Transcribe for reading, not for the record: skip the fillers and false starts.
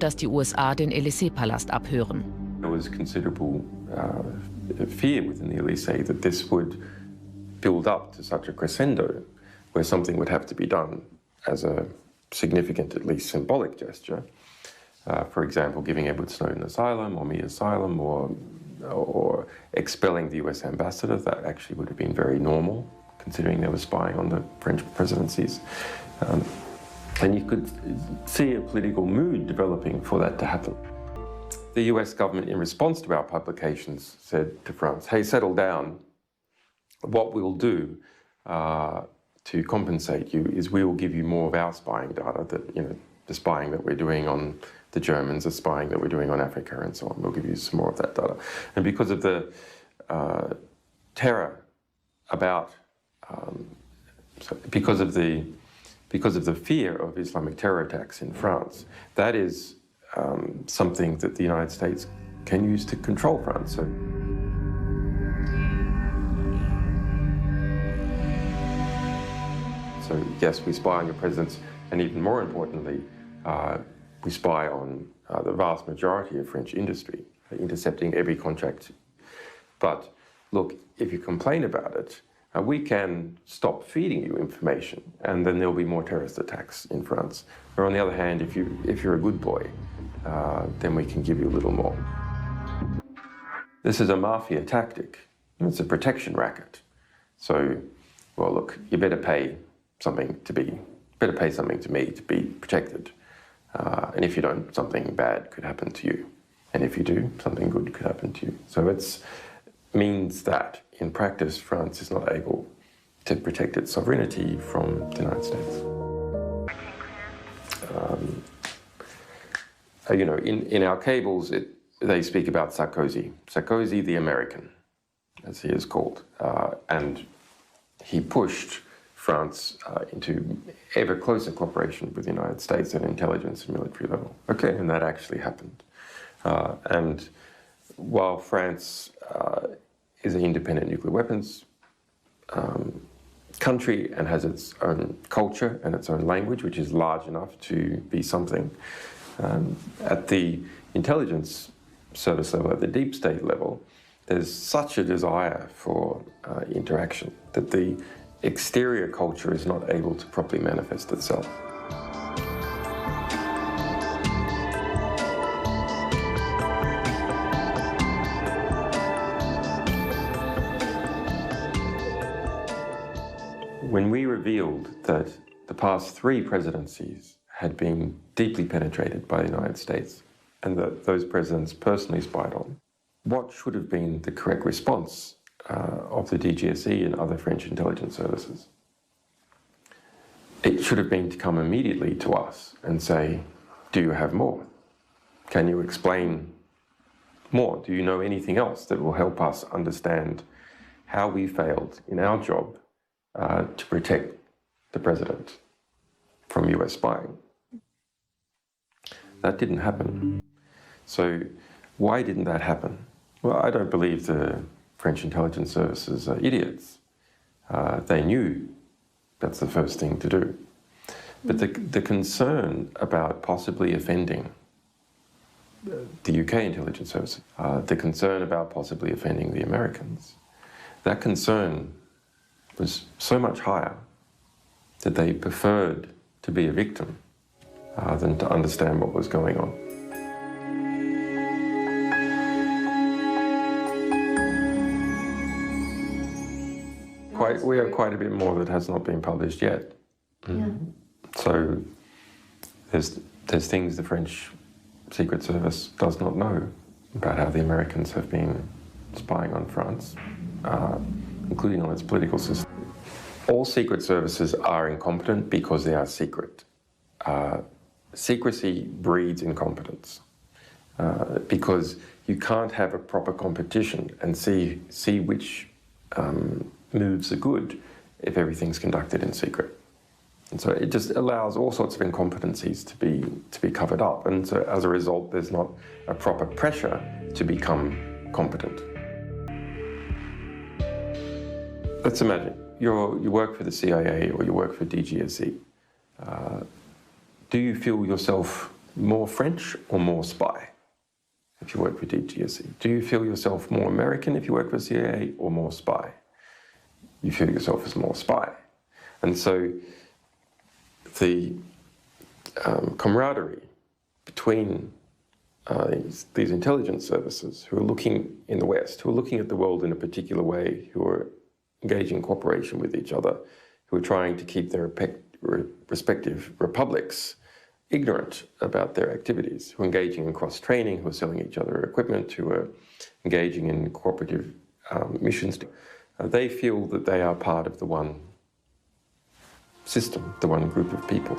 dass die USA den Élysée-Palast abhören. There was considerable fear within the Elysée that this would build up to such a crescendo where something would have to be done as a significant, at least symbolic gesture. For example, giving Edward Snowden asylum or me asylum or expelling the US ambassador. That actually would have been very normal, considering they were spying on the French presidencies. And you could see a political mood developing for that to happen. The US government, in response to our publications, said to France, hey, settle down. What we'll do to compensate you is we will give you more of our spying data, that, the spying that we're doing on the Germans, the spying that we're doing on Africa and so on. We'll give you some more of that data. And because of the terror about, because of the fear of Islamic terror attacks in France, that is something that the United States can use to control France. So yes, we spy on your presidents, and even more importantly, we spy on the vast majority of French industry, intercepting every contract. But look, if you complain about it, we can stop feeding you information, and then there'll be more terrorist attacks in France. Or on the other hand, if you're a good boy, then we can give you a little more. This is a mafia tactic. It's a protection racket. So, well, look, you better pay something to me to be protected. And if you don't, something bad could happen to you. And if you do, something good could happen to you. So it means that, in practice, France is not able to protect its sovereignty from the United States. In our cables, they speak about Sarkozy. Sarkozy the American, as he is called. And he pushed France into ever closer cooperation with the United States at intelligence and military level. Okay, and that actually happened. And while France is an independent nuclear weapons country and has its own culture and its own language, which is large enough to be something, at the intelligence service level, at the deep state level, there's such a desire for interaction that the exterior culture is not able to properly manifest itself. When we revealed that the past 3 presidencies had been deeply penetrated by the United States and that those presidents personally spied on, what should have been the correct response of the DGSE and other French intelligence services? It should have been to come immediately to us and say, do you have more? Can you explain more? Do you know anything else that will help us understand how we failed in our job to protect the president from US spying? That didn't happen. So why didn't that happen? Well, I don't believe the French intelligence services are idiots. They knew that's the first thing to do. But the concern about possibly offending the UK intelligence service, the concern about possibly offending the Americans, that concern was so much higher that they preferred to be a victim than to understand what was going on. We have quite a bit more that has not been published yet. Yeah. So there's things the French Secret Service does not know about how the Americans have been spying on France, including on its political system. All secret services are incompetent because they are secret. Secrecy breeds incompetence because you can't have a proper competition and see which moves are good if everything's conducted in secret. And so it just allows all sorts of incompetencies to be covered up. And so as a result, there's not a proper pressure to become competent. Let's imagine you work for the CIA or you work for DGSE. Do you feel yourself more French or more spy if you work for DGSE? Do you feel yourself more American if you work for CIA or more spy? You feel yourself as more spy. And so the camaraderie between these intelligence services who are looking in the West, who are looking at the world in a particular way, who are engaging in cooperation with each other, who are trying to keep their respective republics ignorant about their activities, who are engaging in cross-training, who are selling each other equipment, who are engaging in cooperative missions. They feel that they are part of the one system, the one group of people.